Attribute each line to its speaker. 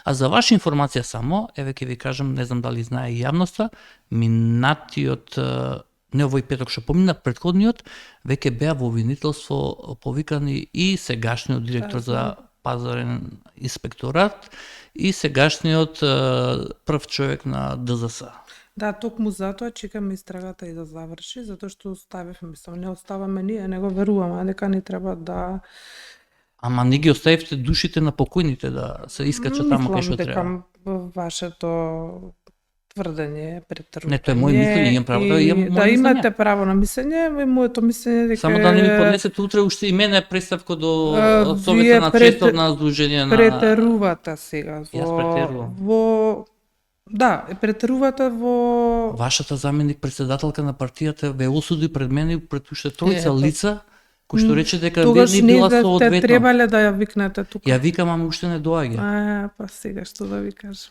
Speaker 1: А за ваша информација само, еве ќе ви кажам, не знам дали знае и јавноста, минатиот не овој петок што помина, претходниот, веќе беа во обвинителство повикани и сегашниот директор за пазарен инспекторат и сегашниот прв човек на ДЗС.
Speaker 2: Да, токму затоа чекаме истрагата и да заврши, затоа што оставивме, мислам, не оставаме ние, него веруваме дека ни треба да...
Speaker 1: Ама не ги оставивте душите на покојните да се искачат таму кај што треба.
Speaker 2: Мислам дека вашето тврдење е претрупање.
Speaker 1: Не, тоа е мој мислење, имам право да имам
Speaker 2: да имате право на мислење, моето мислење дека
Speaker 1: само да не ми поднесете утре уште и мене представка до Советот на честот на Сдружение на
Speaker 2: претерувате сега
Speaker 1: Јас претерувам.
Speaker 2: Да, претерувате во
Speaker 1: Вашата заменик председателка на партијата ве осуди пред мене и пред уште тројца лица кои што рече дека
Speaker 2: тогаш
Speaker 1: не
Speaker 2: не
Speaker 1: била
Speaker 2: знаете,
Speaker 1: соодветно.
Speaker 2: требале да ја викнете тука.
Speaker 1: Ја викам, ама уште не доаѓа.
Speaker 2: Па сега што да ви кажам.